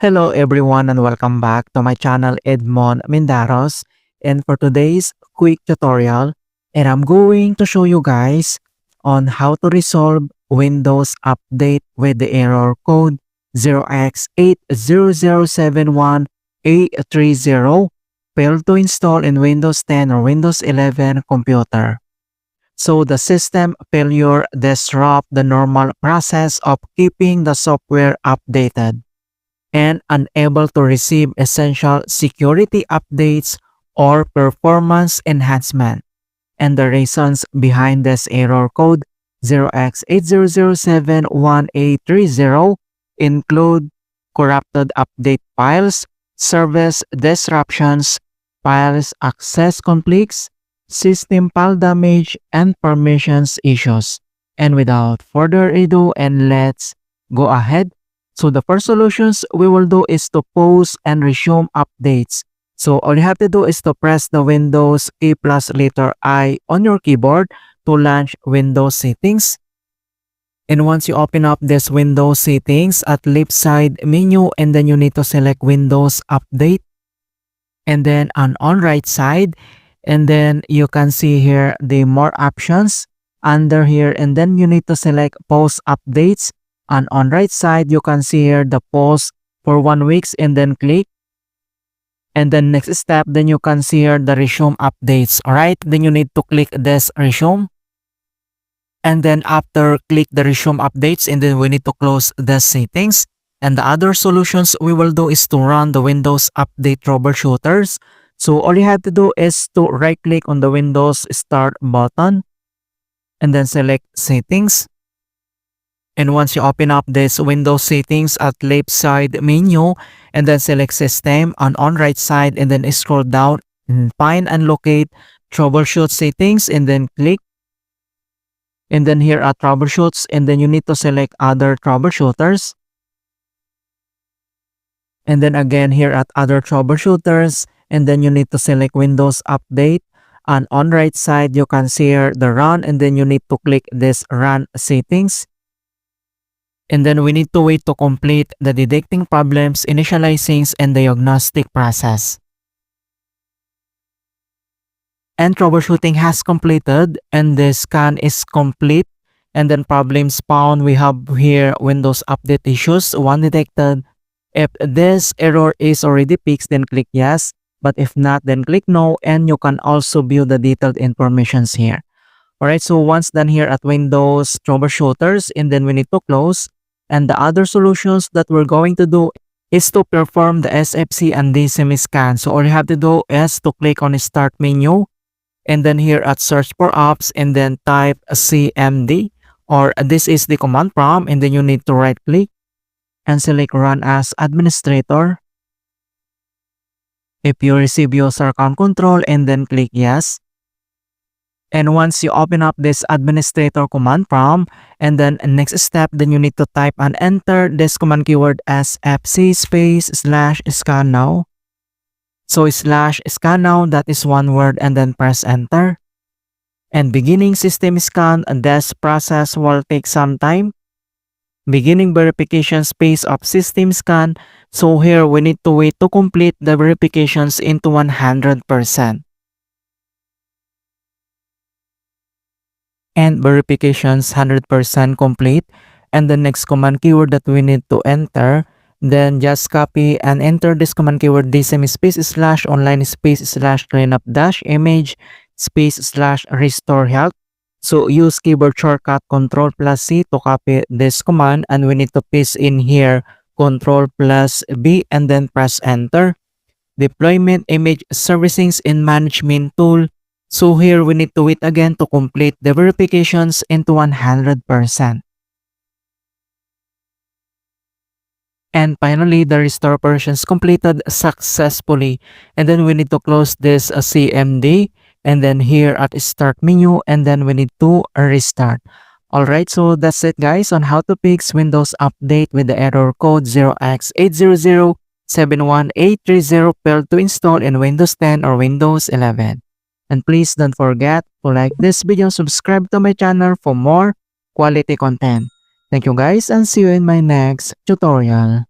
Hello everyone and welcome back to my channel Edmund Mindaros, and for today's quick tutorial, and I'm going to show you guys on how to resolve Windows update with the error code 0x80071a30 failed to install in Windows 10 or Windows 11 computer. So the system failure disrupt the normal process of keeping the software updated and unable to receive essential security updates or performance enhancement. And the reasons behind this error code 0x80071a30 include corrupted update files, service disruptions, files access conflicts, system file damage, and permissions issues. And without further ado, and let's go ahead. So the first solutions we will do is to pause and resume updates. So all you have to do is to press the Windows key plus letter I on your keyboard to launch Windows settings. And once you open up this Windows settings at left side menu, and then you need to select Windows Update. And then on right side, and then you can see here the more options under here, and then you need to select pause updates. And on right side, you can see here the pause for 1 week, and then click. And then next step, then you can see here the resume updates. Alright, then you need to click this resume. And then after click the resume updates, and then we need to close the settings. And the other solutions we will do is to run the Windows Update troubleshooters. So all you have to do is to right click on the Windows Start button and then select settings. And once you open up this Windows settings at left side menu, and then select system on right side, and then scroll down and find and locate troubleshoot settings, and then click. And then here at troubleshoots, and then you need to select other troubleshooters. And then again here at other troubleshooters, and then you need to select Windows Update. And on right side, you can see here the run, and then you need to click this run settings. And then we need to wait to complete the detecting problems, initializing, and diagnostic process. And troubleshooting has completed, and the scan is complete. And then problems found, we have here Windows Update issues, 1 detected. If this error is already fixed, then click yes. But if not, then click no, and you can also view the detailed informations here. Alright, so once done here at Windows troubleshooters, and then we need to close. And the other solutions that we're going to do is to perform the SFC and DSM scan. So all you have to do is to click on the start menu, and then here at search for apps, and then type CMD, or this is the command prompt, and then you need to right click and select run as administrator. If you receive user account control, and then click yes. And once you open up this administrator command prompt, and then next step, then you need to type and enter this command keyword as fc /scan now. So /scan now, that is one word, and then press enter. And beginning system scan, and this process will take some time. Beginning verification space of system scan. So here we need to wait to complete the verifications into 100%. And verifications 100% complete. And the next command keyword that we need to enter, then just copy and enter this command keyword dsm space / online space / cleanup - image space / restore health. So use keyboard shortcut Ctrl+C to copy this command, and we need to paste in here Ctrl+B, and then press enter. Deployment image servicings in management tool. So here we need to wait again to complete the verifications into 100%. And finally, the restore versions completed successfully. And then we need to close this CMD, and then here at start menu, and then we need to restart. Alright, so that's it guys on how to fix Windows Update with the error code 0x80071a30 failed to install in Windows 10 or Windows 11. And please don't forget to like this video, subscribe to my channel for more quality content. Thank you guys, and see you in my next tutorial.